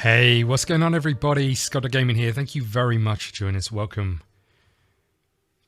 Hey, what's going on everybody? ScottDogGaming here. Thank you very much for joining us. Welcome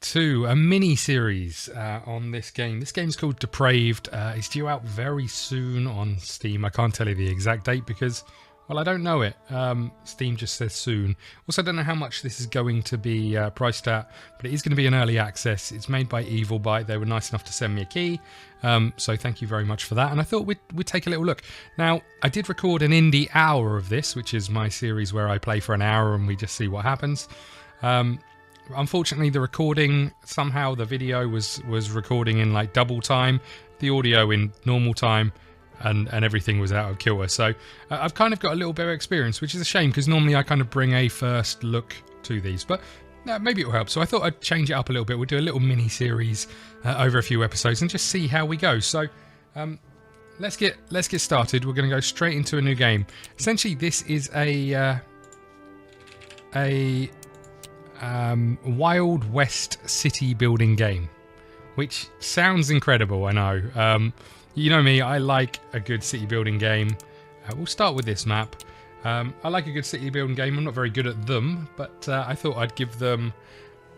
to a mini-series on this game. This game's called Depraved. It's due out very soon on Steam. I can't tell you the exact date because, well, I don't know it. Steam just says soon. Also, I don't know how much this is going to be priced at, but it is going to be an early access. It's made by Evil Byte. They were nice enough to send me a key. So thank you very much for that. And I thought we'd take a little look. Now, I did record an indie hour of this, which is my series where I play for an hour and we just see what happens. Unfortunately, the recording, somehow the video was recording in like double time, the audio in normal time, and everything was out of kilter. So I've kind of got a little bit of experience, which is a shame because normally I kind of bring a first look to these, but maybe it will help. So I thought I'd change it up a little bit. We'll do a little mini series over a few episodes and just see how we go. So let's get started. We're going to go straight into a new game. Essentially, this is a Wild West city building game, which sounds incredible. I know. You know me, I like a good city building game. We'll start with this map. I like a good city building game. I'm not very good at them, but I thought I'd give it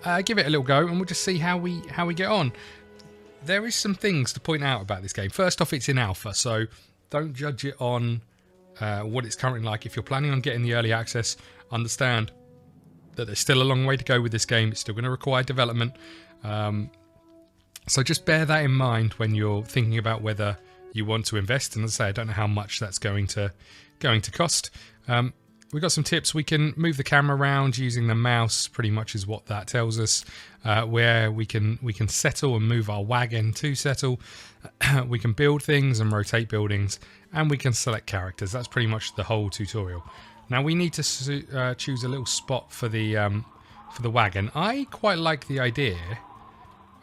a little go, and we'll just see how we get on. There is some things to point out about this game. First off, it's in alpha, so don't judge it on what it's currently like. If you're planning on getting the early access, understand that there's still a long way to go with this game. It's still going to require development. So just bear that in mind when you're thinking about whether you want to invest. And as I say, I don't know how much that's going to cost. We've got some tips. We can move the camera around using the mouse, pretty much is what that tells us. Where we can settle and move our wagon to settle. We can build things and rotate buildings, and we can select characters. That's pretty much the whole tutorial. Now we need to choose a little spot for the wagon. I quite like the idea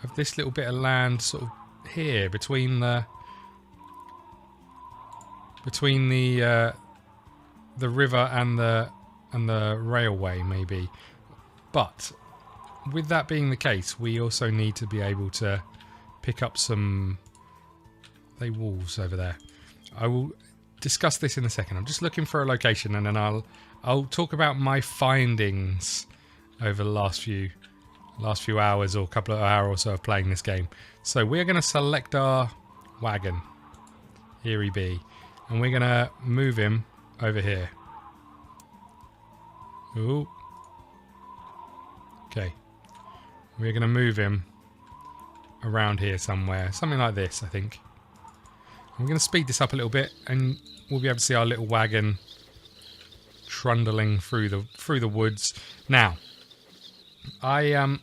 of this little bit of land sort of here between the river and the railway, maybe. But with that being the case, we also need to be able to pick up some wolves over there. I will discuss this in a second. I'm just looking for a location, and then I'll talk about my findings over the last few hours or couple of hours or so of playing this game. So we're going to select our wagon. Here he be. And we're going to move him over here. Ooh. Okay. We're going to move him around here somewhere. Something like this, I think. I'm going to speed this up a little bit, and we'll be able to see our little wagon trundling through the woods. Now, I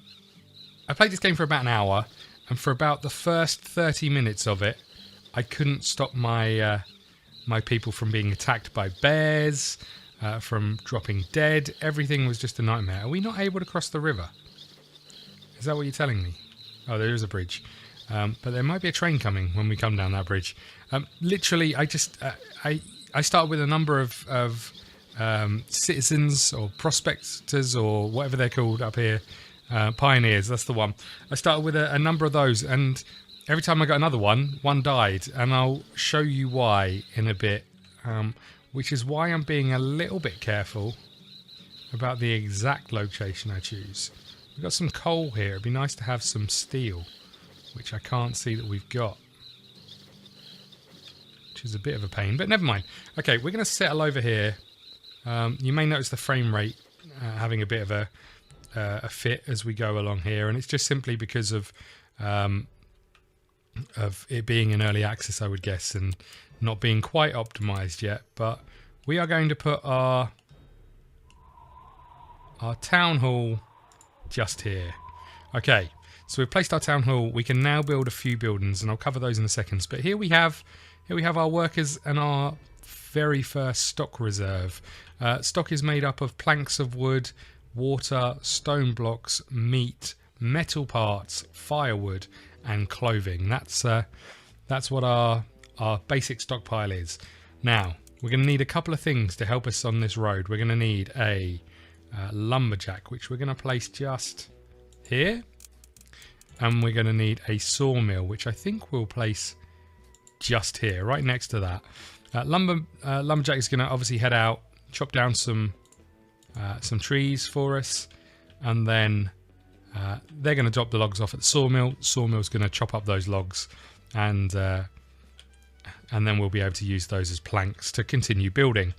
played this game for about an hour, and for about the first 30 minutes of it, I couldn't stop my my people from being attacked by bears, from dropping dead. Everything was just a nightmare. Are we not able to cross the river? Is that what you're telling me? Oh, there is a bridge. But there might be a train coming when we come down that bridge. Literally, I started with a number of citizens or prospectors or whatever they're called up here. Pioneers, that's the one. I started with a number of those, and every time I got another one died, and I'll show you why in a bit, which is why I'm being a little bit careful about the exact location I choose. We've got some coal here. It'd be nice to have some steel, which I can't see that we've got, which is a bit of a pain, but never mind. Okay, we're going to settle over here. You may notice the frame rate having a bit of a fit as we go along here, and it's just simply because of it being in early access, I would guess, and not being quite optimized yet. But we are going to put our town hall just here. Okay, so we've placed our town hall. We can now build a few buildings, and I'll cover those in a second. But here we have our workers and our very first stock reserve. Stock is made up of planks of wood, water, stone blocks, meat, metal parts, firewood, and clothing. That's what our basic stockpile is. Now, we're going to need a couple of things to help us on this road. We're going to need a lumberjack, which we're going to place just here. And we're going to need a sawmill, which I think we'll place just here, right next to that. Lumberjack is going to obviously head out chop down some trees for us, and then they're going to drop the logs off at the sawmill. Sawmill's going to chop up those logs, and then we'll be able to use those as planks to continue building.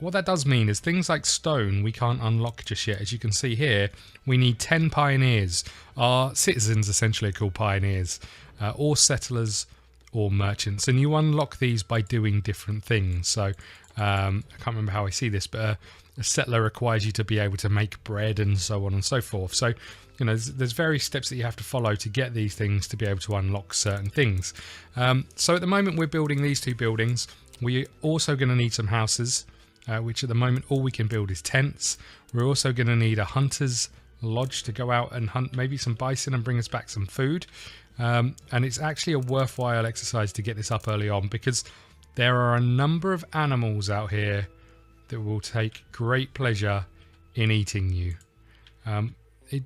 What that does mean is things like stone we can't unlock just yet. As you can see here, we need 10 pioneers. Our citizens essentially are called pioneers, or settlers or merchants, and you unlock these by doing different things. So I can't remember how I see this, but a settler requires you to be able to make bread and so on and so forth. So, you know, there's various steps that you have to follow to get these things to be able to unlock certain things. So at the moment we're building these 2 buildings. We're also going to need some houses, which at the moment all we can build is tents. We're also going to need a hunter's lodge to go out and hunt maybe some bison and bring us back some food. And it's actually a worthwhile exercise to get this up early on, because there are a number of animals out here that will take great pleasure in eating you. It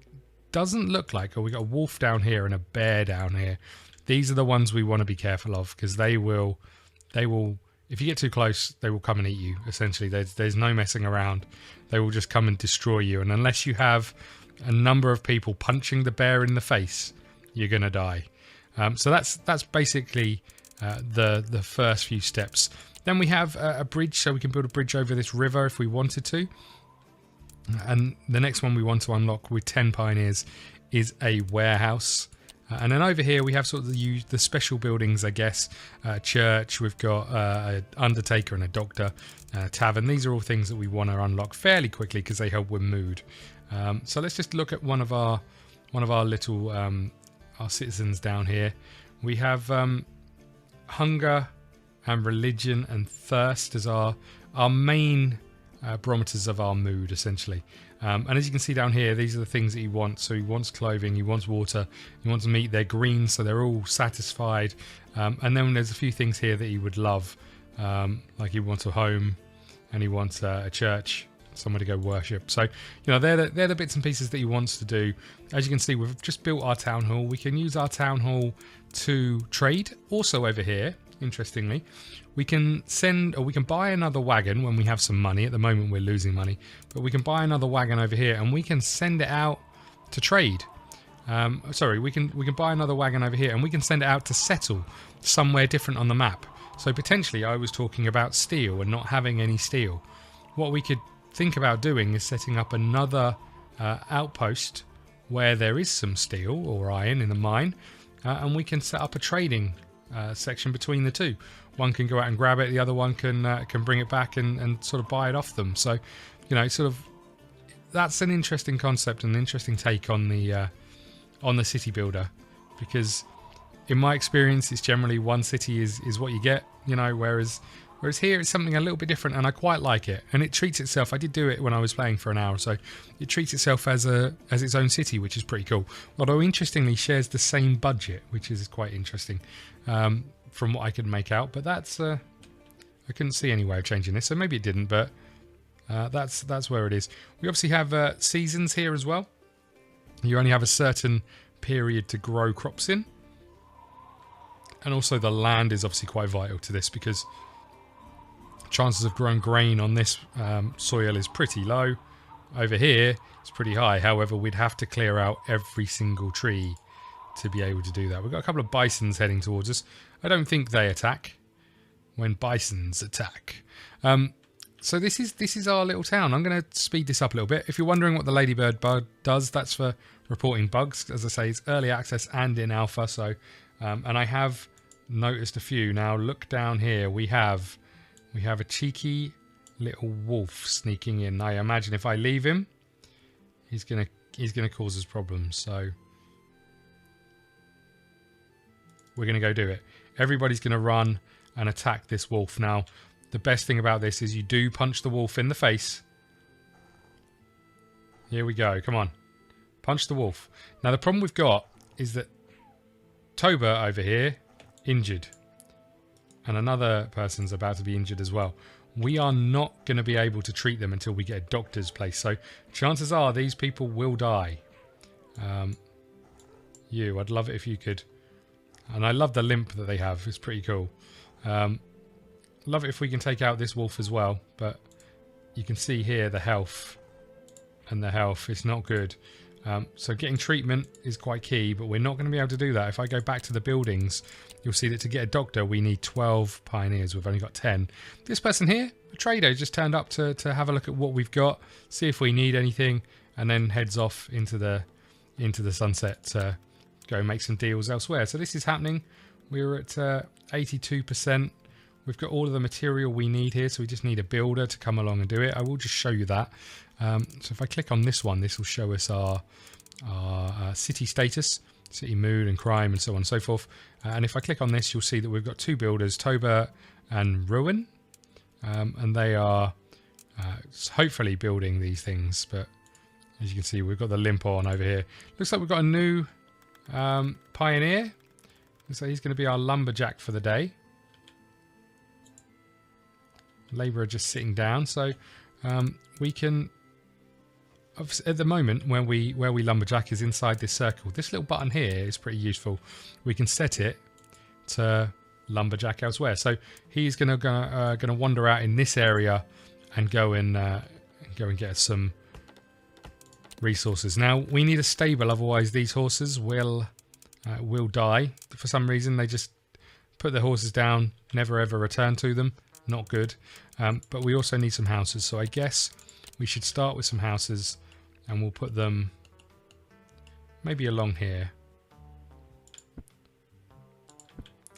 doesn't look like, we got a wolf down here and a bear down here. These are the ones we want to be careful of, because they will, if you get too close, they will come and eat you. Essentially, there's no messing around. They will just come and destroy you, and unless you have a number of people punching the bear in the face, you're gonna die. So that's basically the first few steps. Then we have a bridge, so we can build a bridge over this river if we wanted to. And the next one we want to unlock with 10 pioneers is a warehouse. And then over here we have sort of the special buildings, I guess. Church, we've got an undertaker and a doctor, tavern. These are all things that we want to unlock fairly quickly because they help with mood. So let's just look at one of our little our citizens down here. We have hunger and religion and thirst as our main barometers of our mood, essentially. And as you can see down here, these are the things that he wants. So he wants clothing, he wants water, he wants meat. They're green, so they're all satisfied. And then there's a few things here that he would love, like he wants a home, and he wants a church, somewhere to go worship. So, you know, they're the bits and pieces that he wants to do. As you can see, we've just built our town hall. We can use our town hall to trade. Also over here, interestingly, we can buy another wagon when we have some money. At the moment we're losing money, but we can buy another wagon over here and we can send it out to trade. We can buy another wagon over here and we can send it out to settle somewhere different on the map. So potentially I was talking about steel and not having any steel. What we could think about doing is setting up another outpost where there is some steel or iron in the mine, and we can set up a trading section between the two. One can go out and grab it, the other one can bring it back and sort of buy it off them. So, you know, sort of that's an interesting concept and an interesting take on the city builder, because in my experience it's generally one city is what you get, you know, whereas here it's something a little bit different, and I quite like it. And it treats itself, I did do it when I was playing for an hour or so, it treats itself as its own city, which is pretty cool. Although interestingly shares the same budget, which is quite interesting from what I could make out. But that's I couldn't see any way of changing this, so maybe it didn't, but that's where it is. We obviously have seasons here as well. You only have a certain period to grow crops in, and also the land is obviously quite vital to this, because chances of growing grain on this soil is pretty low. Over here it's pretty high. However, we'd have to clear out every single tree to be able to do that. We've got a couple of bisons heading towards us. I don't think they attack when bisons attack. So this is our little town. I'm going to speed this up a little bit. If you're wondering what the ladybird bug does, that's for reporting bugs. As I say, it's early access and in alpha. So, and I have noticed a few. Now look down here. We have a cheeky little wolf sneaking in. I imagine if I leave him, he's gonna cause us problems. So we're gonna go do it. Everybody's gonna run and attack this wolf. Now, the best thing about this is you do punch the wolf in the face. Here we go. Come on, punch the wolf. Now the problem we've got is that Toba over here injured, and another person's about to be injured as well. We are not going to be able to treat them until we get a doctor's place. So chances are these people will die. I'd love it if you could. And I love the limp that they have. It's pretty cool. Love it if we can take out this wolf as well. But you can see here the health, and the health is not good. So getting treatment is quite key, but we're not going to be able to do that. If I go back to the buildings, you'll see that to get a doctor we need 12 pioneers. We've only got 10. This person here, a trader, just turned up to have a look at what we've got, see if we need anything, and then heads off into the sunset to go make some deals elsewhere. So this is happening. We're at 82%. We've got all of the material we need here, so we just need a builder to come along and do it. I will just show you that. So if I click on this one, this will show us our city status, city mood and crime and so on and so forth. And if I click on this, you'll see that we've got 2 builders, Toba and Ruin. And they are hopefully building these things. But as you can see, we've got the limp on over here. Looks like we've got a new pioneer. So he's going to be our lumberjack for the day. Labourer just sitting down. So we can... At the moment, where we lumberjack is inside this circle. This little button here is pretty useful. We can set it to lumberjack elsewhere. So he's gonna wander out in this area and go and get us some resources. Now we need a stable, otherwise these horses will die. For some reason, they just put their horses down, never ever return to them. Not good. But we also need some houses. So I guess we should start with some houses, and we'll put them maybe along here.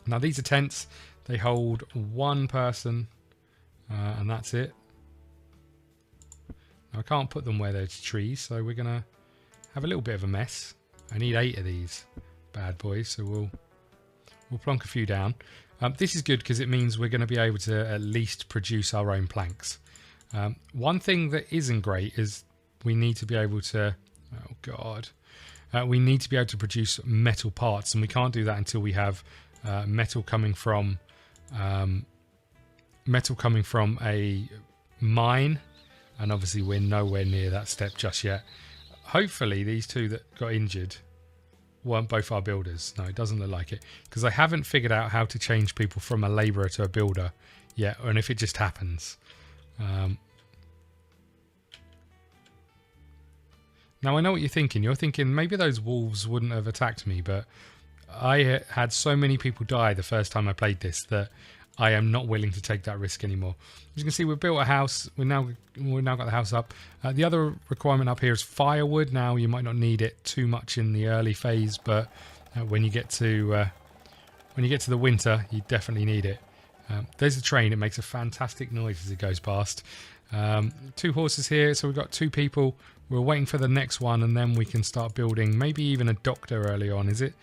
Now these are tents. They hold 1 person, and that's it. Now I can't put them where there's trees, so we're going to have a little bit of a mess. I need 8 of these bad boys, so we'll plonk a few down. This is good because it means we're going to be able to at least produce our own planks. One thing that isn't great is we need to be able to... Oh, God. We need to be able to produce metal parts, and we can't do that until we have metal coming from a mine, and obviously we're nowhere near that step just yet. Hopefully these 2 that got injured weren't both our builders. No, it doesn't look like it, because I haven't figured out how to change people from a labourer to a builder yet, and if it just happens. Now I know what you're thinking. You're thinking maybe those wolves wouldn't have attacked me, but I had so many people die the first time I played this that I am not willing to take that risk anymore. As you can see, we've built a house. We've now got the house up. The other requirement up here is firewood. Now you might not need it too much in the early phase, but when you get to the winter, you definitely need it. There's the train. It makes a fantastic noise as it goes past. 2 horses here, so we've got 2 people. We're waiting for the next one, and then we can start building maybe even a doctor early on. Is it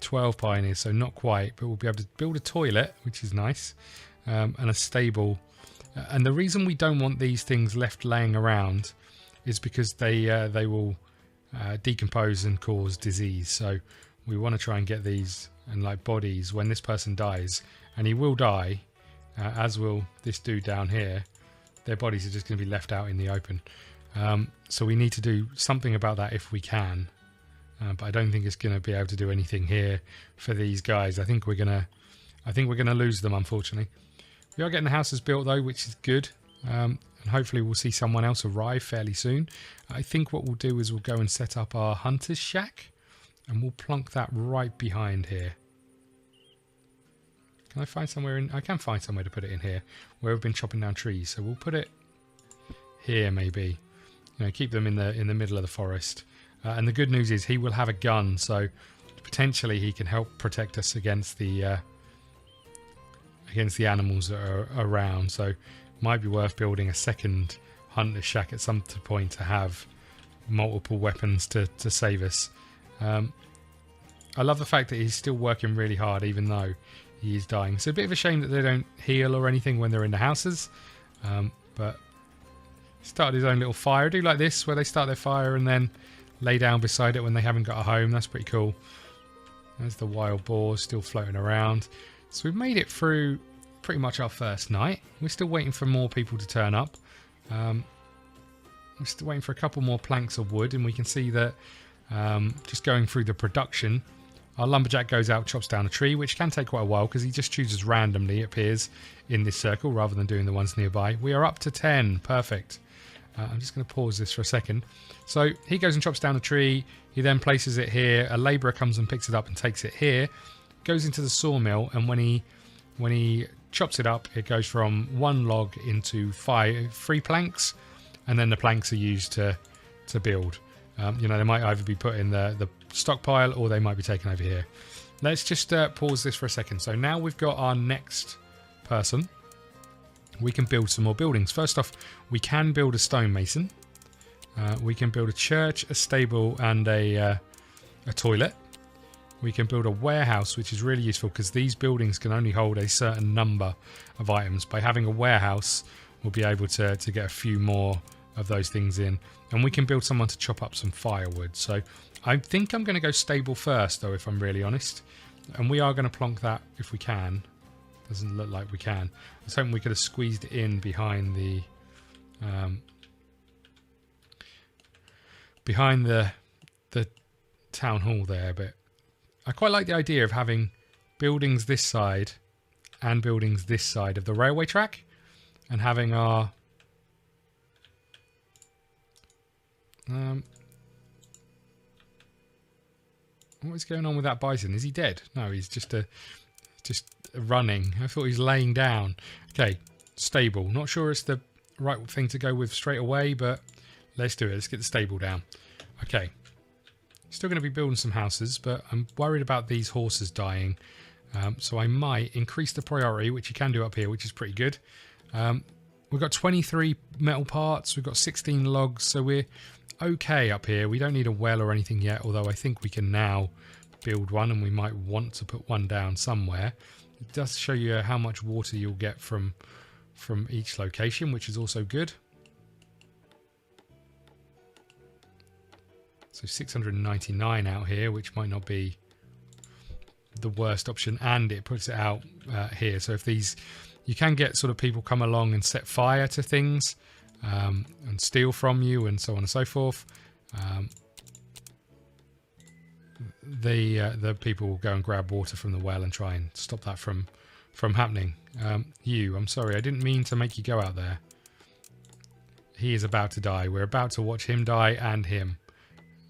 12 pioneers? So not quite, but we'll be able to build a toilet, which is nice, and a stable. And the reason we don't want these things left laying around is because they will decompose and cause disease. So we want to try and get these and like bodies when this person dies, and he will die, as will this dude down here. Their bodies are just going to be left out in the open. So we need to do something about that if we can. But I don't think it's going to be able to do anything here for these guys. I think we're gonna lose them, unfortunately. We are getting the houses built though, which is good. And hopefully we'll see someone else arrive fairly soon. I think what we'll do is we'll go and set up our hunter's shack, and we'll plonk that right behind here. Can I find somewhere in? I can find somewhere to put it in here where we've been chopping down trees. So we'll put it here maybe. You know, keep them in the middle of the forest. And the good news is he will have a gun, so potentially he can help protect us against the animals that are around. So might be worth building a second hunter shack at some point to have multiple weapons to save us. I love the fact that he's still working really hard even though he is dying. It's a bit of a shame that they don't heal or anything when they're in the houses, but he started his own little fire. I do like this where they start their fire and then lay down beside it when they haven't got a home. That's pretty cool. There's the wild boar still floating around. So we've made it through pretty much our first night. We're still waiting for more people to turn up. We're still waiting for a couple more planks of wood, and we can see that just going through the production, Our lumberjack goes out, chops down a tree, which can take quite a while because he just chooses randomly, it appears, in this circle rather than doing the ones nearby. We are up to 10. Perfect. I'm just going to pause this for a second. So he goes and chops down a tree. He then places it here. A labourer comes and picks it up and takes it here. Goes into the sawmill, and when he chops it up, it goes from 1 log into 3 planks, and then the planks are used to build. You know, they might either be put in the stockpile or they might be taken over here. Let's just pause this for a second. So now we've got our next person. We can build some more buildings. First off, we can build a stonemason. We can build a church, a stable, and a toilet. We can build a warehouse, which is really useful because these buildings can only hold a certain number of items. By having a warehouse, we'll be able to get a few more of those things in. And we can build someone to chop up some firewood. So I think I'm going to go stable first, though, if I'm really honest. And we are going to plonk that if we can. Doesn't look like we can. I was hoping we could have squeezed it in behind the town hall there, but I quite like the idea of having buildings this side and buildings this side of the railway track, and having our what is going on with that bison? Is he dead? No, he's just running. I thought he's laying down. Okay, stable. Not sure it's the right thing to go with straight away, but let's do it. Let's get the stable down. Okay. Still going to be building some houses, but I'm worried about these horses dying. So I might increase the priority, which you can do up here, which is pretty good. We've got 23 metal parts. We've got 16 logs, so we're okay up here. We don't need a well or anything yet, although I think we can now build one, and we might want to put one down somewhere. It does show you how much water you'll get from each location, which is also good. So 699 out here, which might not be the worst option, and it puts it out here. So if these, you can get sort of people come along and set fire to things and steal from you and so on and so forth. The people will go and grab water from the well and try and stop that from happening. I'm sorry, I didn't mean to make you go out there. He is about to die. We're about to watch him die and him.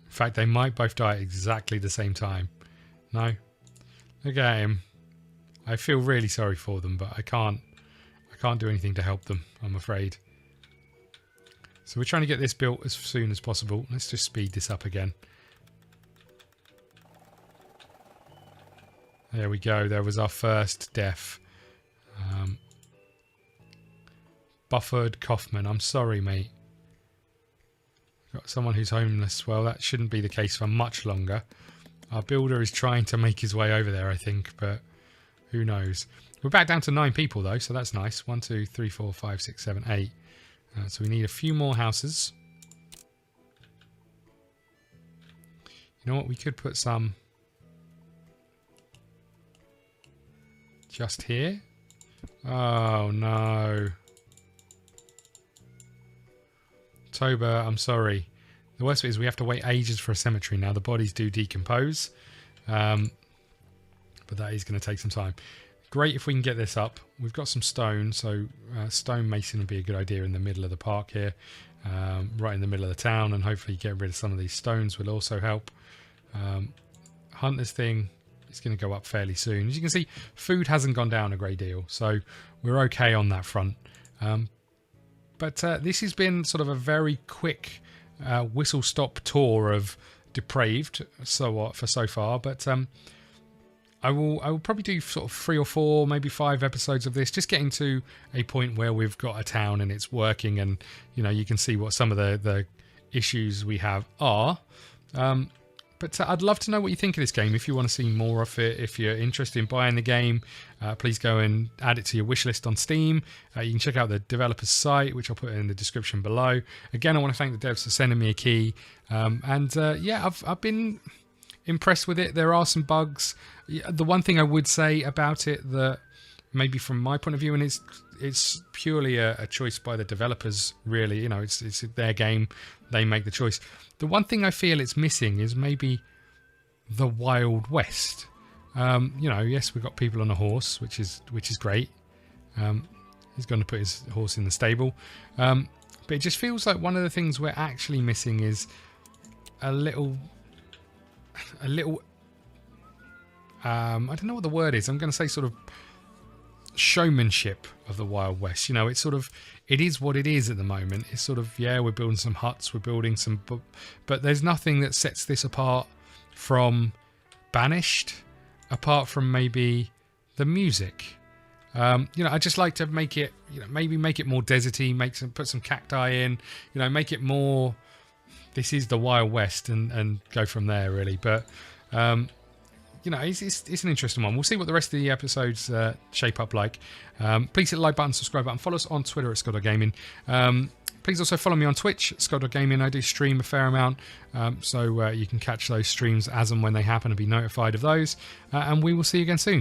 In fact, they might both die at exactly the same time. No? Look at him. I feel really sorry for them, but I can't do anything to help them, I'm afraid. So we're trying to get this built as soon as possible. Let's just speed this up again. There we go. There was our first death. Bufford Kaufman. I'm sorry, mate. Got someone who's homeless. Well, that shouldn't be the case for much longer. Our builder is trying to make his way over there, I think, but who knows. We're back down to 9 people, though, so that's nice. 1, 2, 3, 4, 5, 6, 7, 8. So we need a few more houses. You know what? We could put some just here. Oh, no. October, I'm sorry. The worst bit is we have to wait ages for a cemetery now. The bodies do decompose. But that is going to take some time. Great if we can get this up. We've got some stone, so stone mason would be a good idea in the middle of the park here. Right in the middle of the town, and hopefully get rid of some of these stones will also help. Hunter's thing is going to go up fairly soon. As you can see, food hasn't gone down a great deal, so we're okay on that front. But this has been sort of a very quick whistle-stop tour of Depraved so far. But I will probably do sort of 3 or 4, maybe 5 episodes of this, just getting to a point where we've got a town and it's working, and you can see what some of the issues we have are. But I'd love to know what you think of this game. If you want to see more of it, if you're interested in buying the game, please go and add it to your wish list on Steam. You can check out the developer's site, which I'll put in the description below. Again, I want to thank the devs for sending me a key. Yeah, I've been impressed with it. There are some bugs. The one thing I would say about it that maybe from my point of view, and it's purely a choice by the developers, really. It's their game. They make the choice. The one thing I feel it's missing is maybe the Wild West. You know, yes, we've got people on a horse, which is great. He's going to put his horse in the stable, but it just feels like one of the things we're actually missing is a little. I don't know what the word is. I'm going to say sort of showmanship of the Wild West. You know, it's sort of, it is what it is at the moment. It's sort of, yeah, we're building some huts, we're building some, but there's nothing that sets this apart from Banished, apart from maybe the music. You know, I just like to make it, you know, maybe make it more deserty, put some cacti in, you know, make it more, this is the Wild West, and go from there, really. But you know, it's an interesting one. We'll see what the rest of the episodes shape up like. Please hit the like button, subscribe button, follow us on Twitter at ScottDogGaming. Please also follow me on Twitch, ScottDogGaming. I do stream a fair amount, so you can catch those streams as and when they happen and be notified of those. And we will see you again soon.